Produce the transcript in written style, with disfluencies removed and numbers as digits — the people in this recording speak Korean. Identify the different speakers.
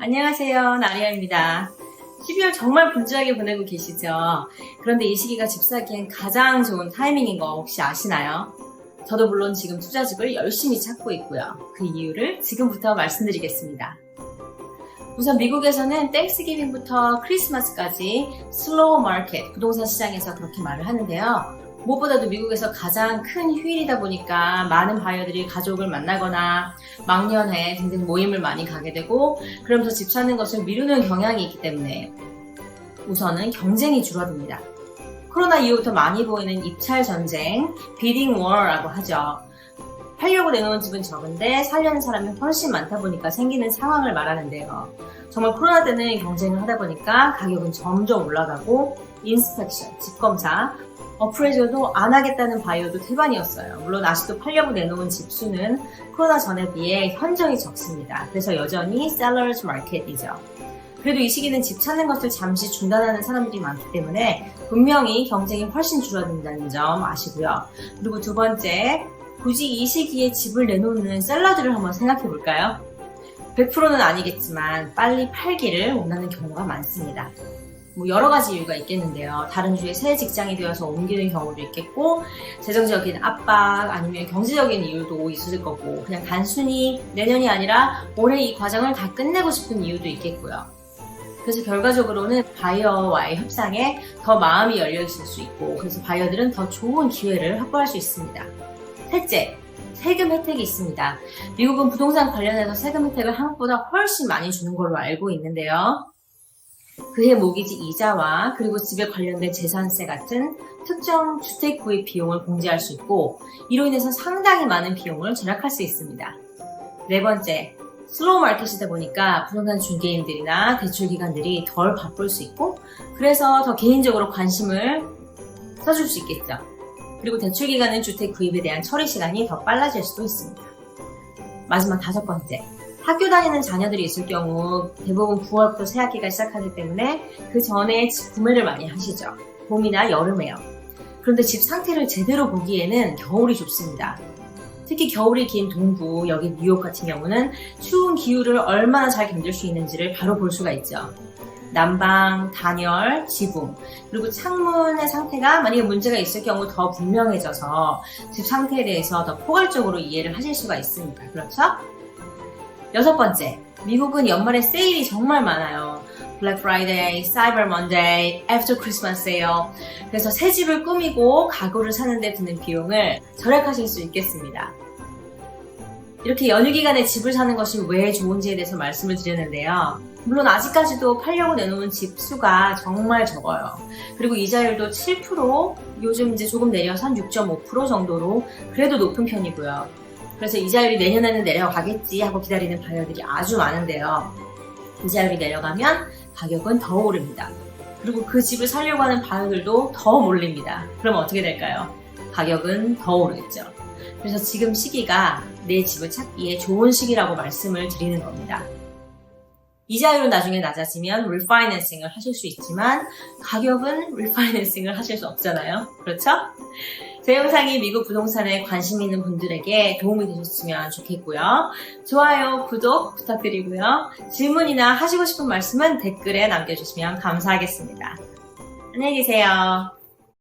Speaker 1: 안녕하세요. 나리아입니다. 12월 정말 분주하게 보내고 계시죠? 그런데 이 시기가 집 사기엔 가장 좋은 타이밍인 거 혹시 아시나요? 저도 물론 지금 투자집을 열심히 찾고 있고요. 그 이유를 지금부터 말씀드리겠습니다. 우선 미국에서는 땡스기빙부터 크리스마스까지 슬로우 마켓, 부동산 시장에서 그렇게 말을 하는데요. 무엇보다도 미국에서 가장 큰 휴일이다 보니까 많은 바이어들이 가족을 만나거나 막년회 등등 모임을 많이 가게 되고, 그러면서 집 찾는 것을 미루는 경향이 있기 때문에 우선은 경쟁이 줄어듭니다. 코로나 이후부터 많이 보이는 입찰 전쟁, 비딩 워라고 하죠. 팔려고 내놓은 집은 적은데 살려는 사람이 훨씬 많다 보니까 생기는 상황을 말하는데요. 정말 코로나 때는 경쟁을 하다 보니까 가격은 점점 올라가고, 인스펙션, 집검사, 어프레이저도 안 하겠다는 바이어도 태반이었어요. 물론 아직도 팔려고 내놓은 집 수는 코로나 전에 비해 현저히 적습니다. 그래서 여전히 셀러즈 마켓이죠. 그래도 이 시기는 집 찾는 것을 잠시 중단하는 사람들이 많기 때문에 분명히 경쟁이 훨씬 줄어든다는 점 아시고요. 그리고 두 번째, 굳이 이 시기에 집을 내놓는 셀러들을 한번 생각해 볼까요? 100%는 아니겠지만 빨리 팔기를 원하는 경우가 많습니다. 여러 가지 이유가 있겠는데요. 다른 주에 새 직장이 되어서 옮기는 경우도 있겠고, 재정적인 압박 아니면 경제적인 이유도 있을 거고, 그냥 단순히 내년이 아니라 올해 이 과정을 다 끝내고 싶은 이유도 있겠고요. 그래서 결과적으로는 바이어와의 협상에 더 마음이 열려 있을 수 있고, 그래서 바이어들은 더 좋은 기회를 확보할 수 있습니다. 셋째, 세금 혜택이 있습니다. 미국은 부동산 관련해서 세금 혜택을 한국보다 훨씬 많이 주는 걸로 알고 있는데요. 그해 모기지 이자와 그리고 집에 관련된 재산세 같은 특정 주택 구입 비용을 공제할 수 있고, 이로 인해서 상당히 많은 비용을 절약할 수 있습니다. 네 번째, 슬로우 마켓이다 보니까 부동산 중개인들이나 대출기관들이 덜 바쁠 수 있고, 그래서 더 개인적으로 관심을 써줄 수 있겠죠. 그리고 대출기관은 주택 구입에 대한 처리 시간이 더 빨라질 수도 있습니다. 마지막 다섯 번째, 학교 다니는 자녀들이 있을 경우 대부분 9월부터 새학기가 시작하기 때문에 그 전에 집 구매를 많이 하시죠. 봄이나 여름에요. 그런데 집 상태를 제대로 보기에는 겨울이 좋습니다. 특히 겨울이 긴 동부, 여기 뉴욕 같은 경우는 추운 기후를 얼마나 잘 견딜 수 있는지를 바로 볼 수가 있죠. 난방, 단열, 지붕, 그리고 창문의 상태가 만약에 문제가 있을 경우 더 분명해져서 집 상태에 대해서 더 포괄적으로 이해를 하실 수가 있습니다. 그렇죠? 여섯 번째, 미국은 연말에 세일이 정말 많아요. 블랙 프라이데이, 사이버 먼데이, 애프터 크리스마스 세일. 그래서 새 집을 꾸미고 가구를 사는 데 드는 비용을 절약하실 수 있겠습니다. 이렇게 연휴 기간에 집을 사는 것이 왜 좋은지에 대해서 말씀을 드렸는데요. 물론 아직까지도 팔려고 내놓은 집 수가 정말 적어요. 그리고 이자율도 7%, 요즘 이제 조금 내려서 한 6.5% 정도로 그래도 높은 편이고요. 그래서 이자율이 내년에는 내려가겠지 하고 기다리는 바이어들이 아주 많은데요. 이자율이 내려가면 가격은 더 오릅니다. 그리고 그 집을 사려고 하는 바이어들도 더 몰립니다. 그럼 어떻게 될까요? 가격은 더 오르겠죠. 그래서 지금 시기가 내 집을 찾기에 좋은 시기라고 말씀을 드리는 겁니다. 이자율은 나중에 낮아지면 리파이낸싱을 하실 수 있지만 가격은 리파이낸싱을 하실 수 없잖아요. 그렇죠? 제 영상이 미국 부동산에 관심 있는 분들에게 도움이 되셨으면 좋겠고요. 좋아요, 구독 부탁드리고요. 질문이나 하시고 싶은 말씀은 댓글에 남겨주시면 감사하겠습니다. 안녕히 계세요.